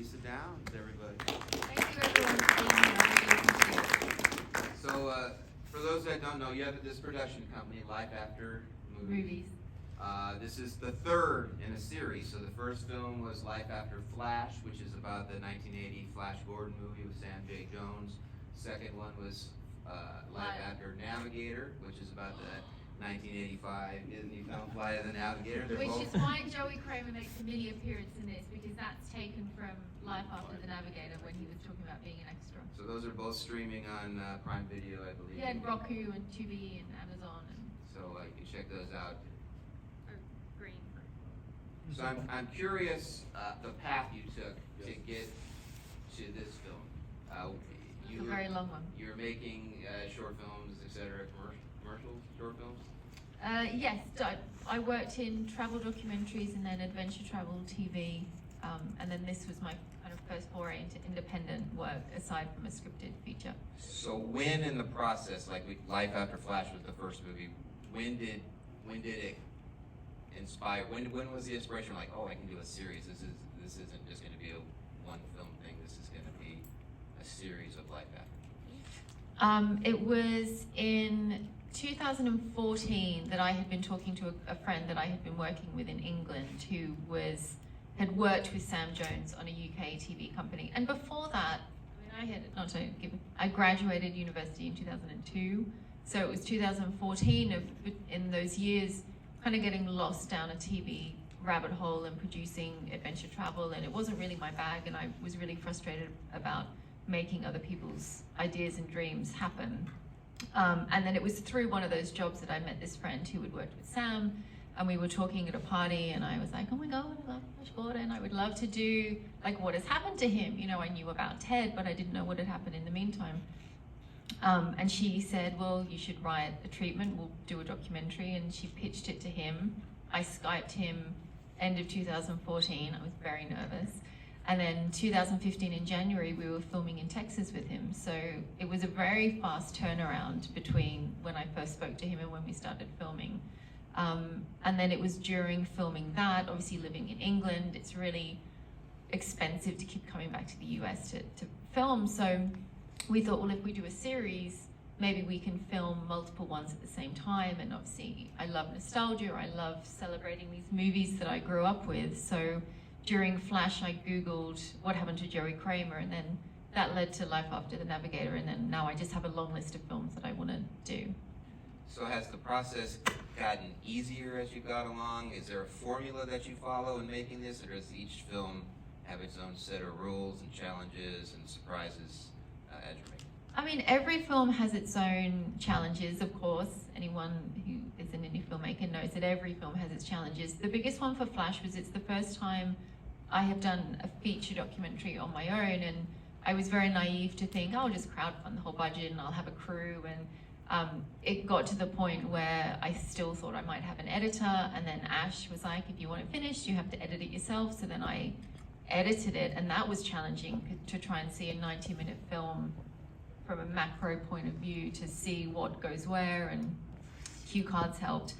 please sit down, everybody. Thank you everyone for being here. I really appreciate it. So, for those that don't know, you have this production company, Life After Movies. This is the third in a series. So the first film was Life After Flash, which is about the 1980 Flash Gordon movie with Sam J. Jones. Second one was Life After Navigator, which is about the 1985 Disney film Flight of the Navigator. Which is why Joey Kramer makes a mini appearance in this, because that's taken from Life After the Navigator when he was talking about being an extra. So those are both streaming on Prime Video, I believe. Yeah, and Roku and Tubi and Amazon. So you can check those out. Or Green. So I'm curious the path you took to get to this film. It's a very long one. You're making short films, etc., commercial short films? Yes, I worked in travel documentaries and then adventure travel TV, and then this was my kind of first foray into independent work aside from a scripted feature. So when in the process, like Life After Flash was the first movie, when did it inspire? When was the inspiration? Like, oh, I can do a series. This isn't just going to be a one film thing. This is going to be a series of Life After. It was in 2014 that I had been talking to a friend that I had been working with in England who had worked with Sam Jones on a UK TV company. And before that, I graduated university in 2002. So it was 2014 in those years, kind of getting lost down a TV rabbit hole and producing adventure travel. And it wasn't really my bag. And I was really frustrated about making other people's ideas and dreams happen. And then it was through one of those jobs that I met this friend who had worked with Sam, and we were talking at a party, and I was like, oh my God, I love Flash Gordon. I would love to do like what has happened to him. You know, I knew about Ted, but I didn't know what had happened in the meantime. And she said, well, you should write a treatment. We'll do a documentary. And she pitched it to him. I Skyped him end of 2014. I was very nervous. And then 2015 in January, we were filming in Texas with him. So it was a very fast turnaround between when I first spoke to him and when we started filming. And then it was during filming that, obviously living in England, it's really expensive to keep coming back to the US to film. So we thought, well, if we do a series, maybe we can film multiple ones at the same time. And obviously I love nostalgia. I love celebrating these movies that I grew up with. So during Flash, I Googled what happened to Joey Kramer, and then that led to Life After the Navigator, and then now I just have a long list of films that I want to do. So has the process gotten easier as you got along? Is there a formula that you follow in making this, or does each film have its own set of rules and challenges and surprises as you're making it? I mean, every film has its own challenges, of course. Anyone who is an indie filmmaker knows that every film has its challenges. The biggest one for Flash was it's the first time I have done a feature documentary on my own, and I was very naive to think, oh, I'll just crowdfund the whole budget and I'll have a crew. And it got to the point where I still thought I might have an editor, and then Ash was like, if you want it finished, you have to edit it yourself. So then I edited it, and that was challenging to try and see a 90-minute film from a macro point of view to see what goes where, and cue cards helped.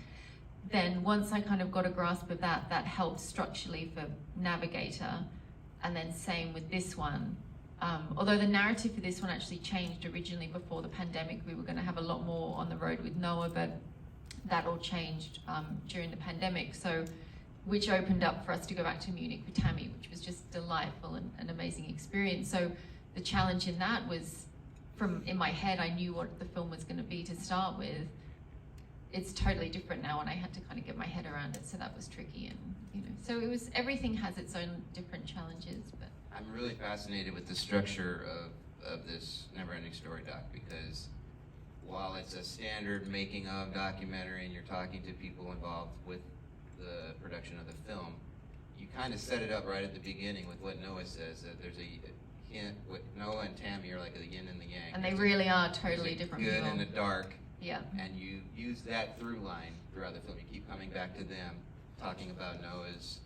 Then once I kind of got a grasp of that, that helped structurally for Navigator, and then same with this one. Although the narrative for this one actually changed originally before the pandemic. We were going to have a lot more on the road with Noah, but that all changed during the pandemic. So, which opened up for us to go back to Munich with Tammy, which was just delightful and an amazing experience. So the challenge in that was, in my head, I knew what the film was going to be to start with. It's totally different now, and I had to kind of get my head around it, so that was tricky. And so it was, everything has its own different challenges. But I'm really fascinated with the structure of this Neverending Story doc, because while it's a standard making of documentary and you're talking to people involved with the production of the film, you kind of set it up right at the beginning with what Noah says, that there's a hint, what Noah and Tammy are like the yin and the yang. And they really are totally different good people. and the dark. Yeah. And you use that through line throughout the film. You keep coming back to them, talking about Noah's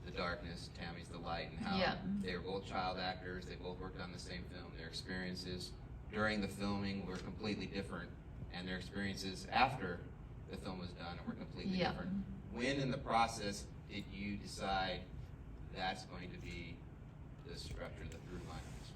the darkness, Tammy's the light, and how they were both child actors. They both worked on the same film. Their experiences during the filming were completely different, and their experiences after the film was done were completely different. When in the process did you decide that's going to be the structure, the through line of this.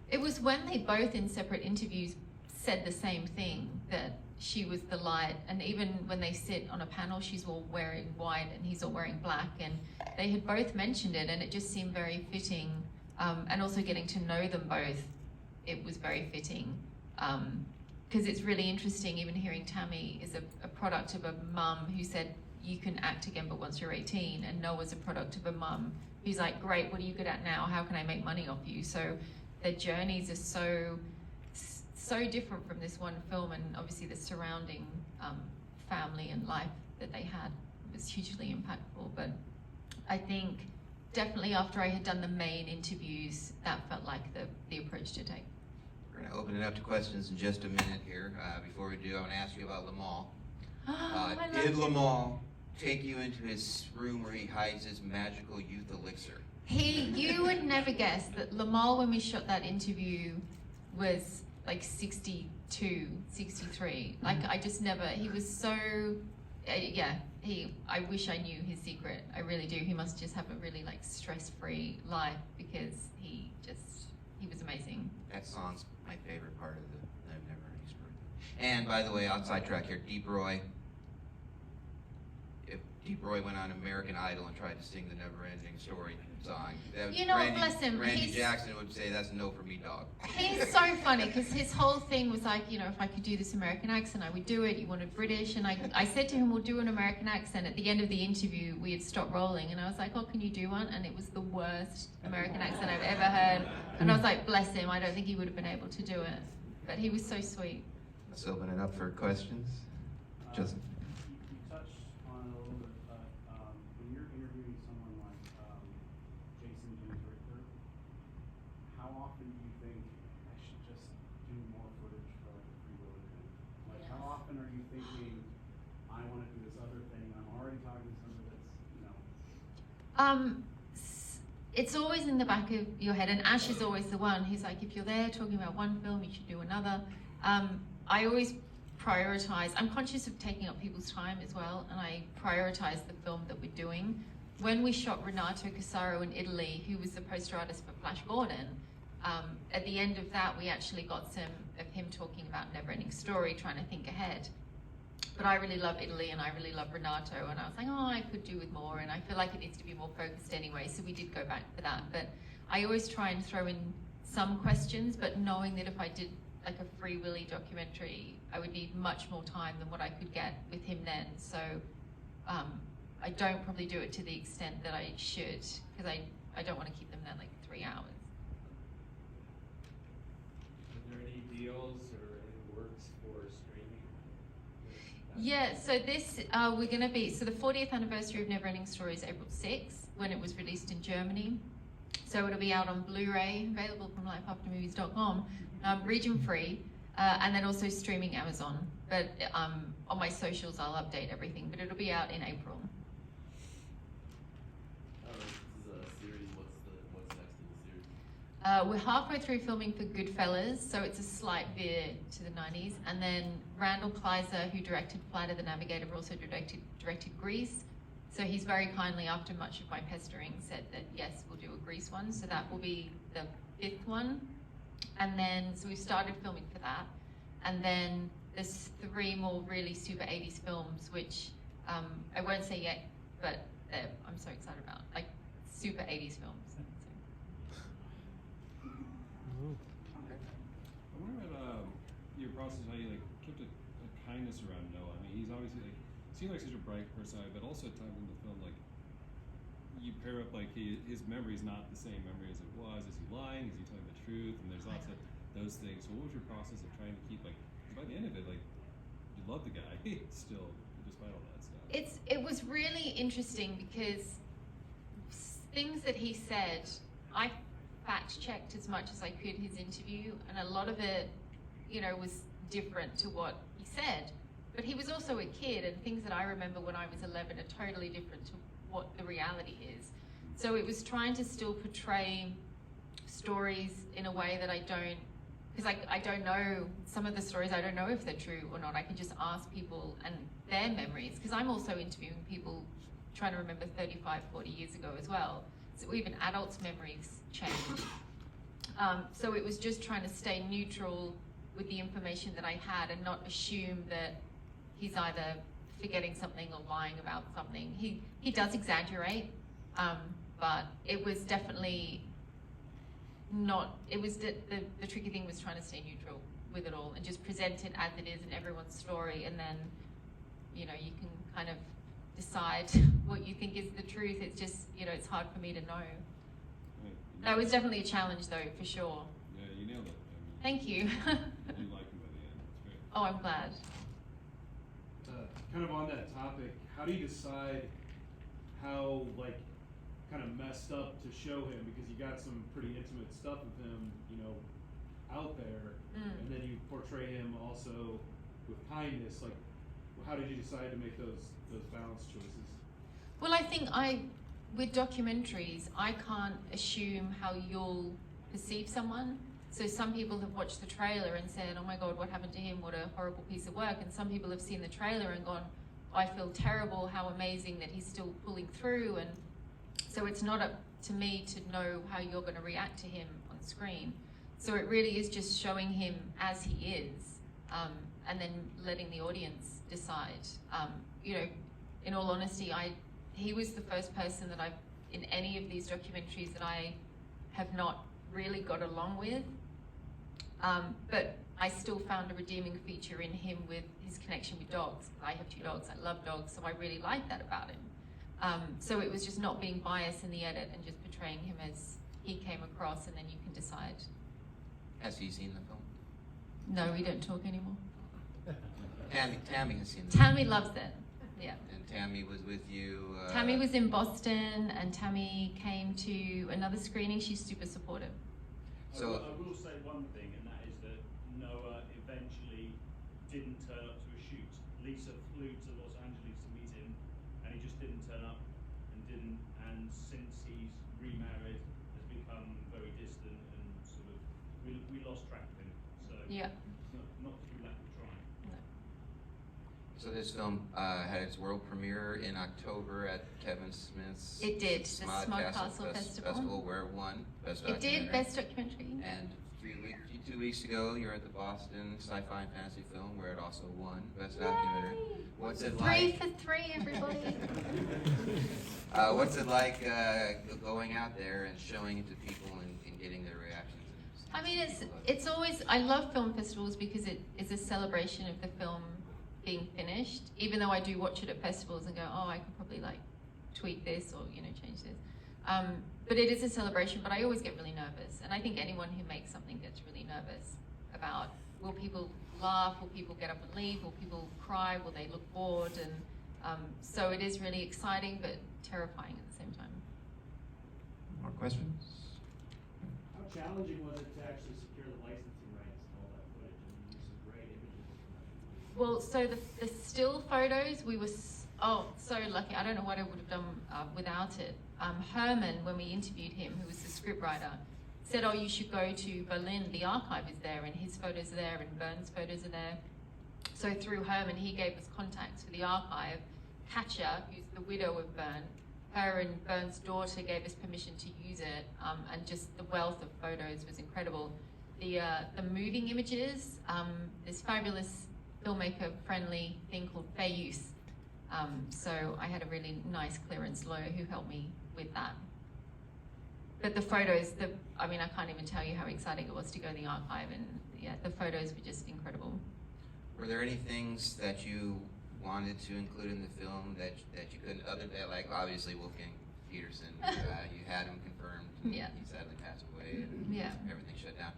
It was when they both in separate interviews said the same thing, that she was the light, and even when they sit on a panel, she's all wearing white and he's all wearing black, and they had both mentioned it, and it just seemed very fitting. And also getting to know them both, it was very fitting. Because it's really interesting, even hearing Tammy is a product of a mum who said, you can act again, but once you're 18, and Noah's a product of a mum who's like, great, what are you good at now? How can I make money off you? So their journeys are so different from this one film, and obviously the surrounding family and life that they had was hugely impactful. But I think definitely after I had done the main interviews, that felt like the approach to take. We're going to open it up to questions in just a minute here. Before we do, I want to ask you about Lamal. Did Lamal take you into his room where he hides his magical youth elixir? You would never guess that Lamal, when we shot that interview, was like 62, 63. Like, I just never, he was so, I wish I knew his secret. I really do. He must just have a really like stress-free life, because he was amazing. That song's my favorite part of the Neverending story. And by the way, on sidetrack here, Deep Roy. If Deep Roy went on American Idol and tried to sing the Neverending Story song, Bless him. Randy Jackson would say, "That's a no for me, dog." He's so funny, because his whole thing was like, if I could do this American accent, I would do it. You wanted British, and I said to him, we'll do an American accent. At the end of the interview, we had stopped rolling, and I was like, oh, can you do one? And it was the worst American accent I've ever heard. And I was like, bless him, I don't think he would have been able to do it. But he was so sweet. Let's open it up for questions. Just. You touched on it a little bit, but when you're interviewing someone like Jason James Richter, how often do you think I should just do more footage for like a Free Willy thing? Like, how often are you thinking, I want to do this other thing, I'm already talking to somebody that's, It's always in the back of your head, and Ash is always the one who's like, if you're there talking about one film, you should do another. I always prioritize. I'm conscious of taking up people's time as well, and I prioritize the film that we're doing. When we shot Renato Casaro in Italy, who was the poster artist for Flash Gordon, at the end of that, we actually got some of him talking about Neverending Story, trying to think ahead. But I really love Italy, and I really love Renato, and I was like, oh, I could do with more, and I feel like it needs to be more focused anyway, so we did go back for that. But I always try and throw in some questions, but knowing that if I did like a Free Willy documentary, I would need much more time than what I could get with him then. So I don't probably do it to the extent that I should, because I don't want to keep them there like 3 hours. Are there any deals or any works for streaming? Yeah, so this, we're going to be, so the 40th anniversary of Neverending Story is April 6th, when it was released in Germany. So it'll be out on Blu-ray, available from lifeaftermovies.com, region free, and then also streaming Amazon. But on my socials, I'll update everything, but it'll be out in April. This is a series. What's next in the series? We're halfway through filming for Goodfellas, so it's a slight veer to the 90s. And then Randall Kleiser, who directed Flight of the Navigator, also directed Grease. So he's very kindly, after much of my pestering, said that yes, we'll do a Grease one. So that will be the 5th one. And then, so we've started filming for that. And then there's 3 more really super 80s films, which I won't say yet, but I'm so excited about, like super 80s films. So. I wonder about your process, how you like kept a kindness around Noah. I mean, he's obviously like seemed like such a bright personality, but also at times in the film, like you pair up like his memory is not the same memory as it was. Is he lying? Is he telling the truth? And there's lots of those things. So what was your process of trying to keep like? By the end of it, like you love the guy still, despite all that stuff. It was really interesting because things that he said, I fact-checked as much as I could his interview, and a lot of it, was different to what he said. But he was also a kid, and things that I remember when I was 11 are totally different to what the reality is. So it was trying to still portray stories in a way that I don't, because I don't know, some of the stories I don't know if they're true or not. I can just ask people and their memories, because I'm also interviewing people trying to remember 35, 40 years ago as well. So even adults' memories change. So it was just trying to stay neutral with the information that I had and not assume that he's either forgetting something or lying about something. He does exaggerate, but it was definitely not, it was the tricky thing was trying to stay neutral with it all and just present it as it is in everyone's story, and then, you know, you can kind of decide what you think is the truth. It's just, you know, it's hard for me to know. Right. That was definitely a challenge though, for sure. Yeah, you nailed it. Thank you. You like him by the end. That's great. Oh, I'm glad. Kind of on that topic, how do you decide how, like, kind of messed up to show him? Because you got some pretty intimate stuff of him, you know, out there, and then you portray him also with kindness. Like, how did you decide to make those balance choices? Well, I think with documentaries, I can't assume how you'll perceive someone. So some people have watched the trailer and said, oh my God, what happened to him? What a horrible piece of work. And some people have seen the trailer and gone, I feel terrible, how amazing that he's still pulling through. And so it's not up to me to know how you're going to react to him on screen. So it really is just showing him as he is, and then letting the audience decide. You know, in all honesty, he was the first person that I've, in any of these documentaries, that I have not really got along with. But I still found a redeeming feature in him with his connection with dogs. I have 2 dogs, I love dogs, so I really like that about him. So it was just not being biased in the edit and just portraying him as he came across, and then you can decide. Has he seen the film? No, we don't talk anymore. Tammy has seen the Tammy loves it, yeah. And Tammy was with you? Tammy was in Boston, and Tammy came to another screening. She's super supportive. So I will say one thing, and that is that Noah eventually didn't turn up to a shoot. Lisa flew to Los Angeles to meet him, and he just didn't turn up and since he's remarried, has become very distant and sort of, we lost track of him. So Yeah. not through lack of trying. No. So this film had its world premiere in October at Kevin Smith's It did, the Smod Smodcastle Festival. where it won Best It Documentary. did, Best Documentary. And 2 weeks ago, you're at the Boston Sci-Fi and Fantasy Film, where it also won Best Documentary. What's it 3 like? for 3, everybody. What's it like going out there and showing it to people and getting their reactions? I mean, it's always, I love film festivals because it is a celebration of the film being finished, even though I do watch it at festivals and go, oh, I could probably like tweak this or, you know, change this. But it is a celebration, but I always get really nervous. And I think anyone who makes something gets really nervous about, will people laugh? Will people get up and leave? Will people cry? Will they look bored? And so it is really exciting, but terrifying at the same time. More questions? How challenging was it to actually secure the licensing rights to all that footage and use some great images? Well, so the still photos, we were so lucky. I don't know what I would have done without it. Herman, when we interviewed him, who was the scriptwriter, said, oh, you should go to Berlin. The archive is there, and his photos are there, and Bern's photos are there. So through Herman, he gave us contacts for the archive. Katja, who's the widow of Bern, her and Bern's daughter gave us permission to use it, and just the wealth of photos was incredible. The moving images, this fabulous filmmaker-friendly thing called fair use. So I had a really nice clearance lawyer who helped me with that. But the photos, I mean, I can't even tell you how exciting it was to go to the archive, and yeah, the photos were just incredible. Were there any things that you wanted to include in the film that you couldn't, other than, like, obviously Wolfgang Peterson, you had him confirmed, and Yeah. he sadly passed away, and Yeah. everything shut down.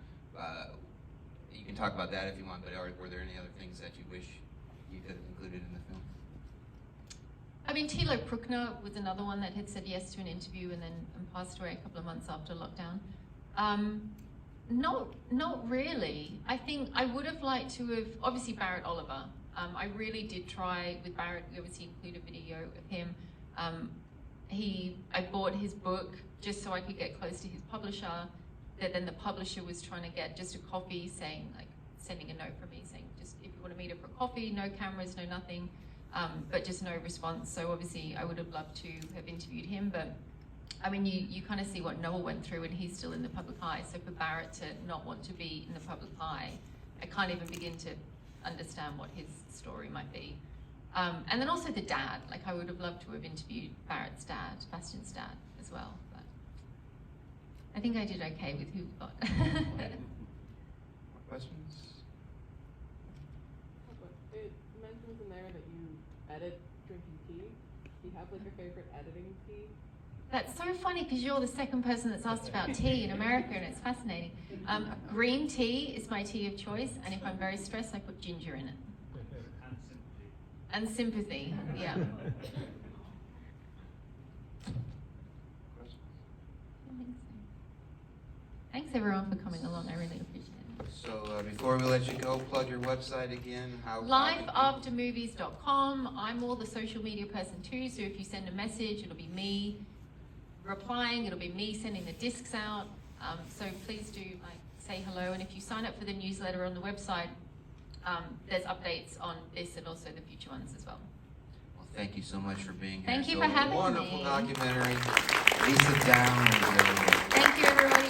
You can talk about that if you want, but were there any other things that you wish you could have included in the film? I mean, Thilo Bruckner was another one that had said yes to an interview and then passed away a couple of months after lockdown. Not really. I think I would have liked to have, obviously Barrett Oliver. I really did try with Barrett. We obviously include a video of him. I bought his book just so I could get close to his publisher. That then the publisher was trying to get just a coffee, saying, like, sending a note from me saying, just if you want to meet up for coffee, no cameras, no nothing, but just no response. So obviously I would have loved to have interviewed him, but I mean, you kind of see what Noah went through when he's still in the public eye. So for Barrett to not want to be in the public eye, I can't even begin to understand what his story might be. And then also the dad. Like, I would have loved to have interviewed Barrett's dad, Bastian's dad, as well. But I think I did okay with who we got. More questions? It mentions in there that you edit drinking tea. Do you have like a favorite editing tea? That's so funny because you're the second person that's asked about tea in America, and it's fascinating. Green tea is my tea of choice, and if I'm very stressed, I put ginger in it. And sympathy. And sympathy, yeah. Questions? Thanks everyone for coming along. I really appreciate it. So before we let you go, plug your website again. Lifeaftermovies.com. I'm all the social media person too, so if you send a message, it'll be me replying, it'll be me sending the discs out. So please do say hello, and if you sign up for the newsletter on the website, there's updates on this and also the future ones as well. Well, thank you so much for being here. Thank you So for having wonderful me. documentary. Lisa Down. Thank you everybody.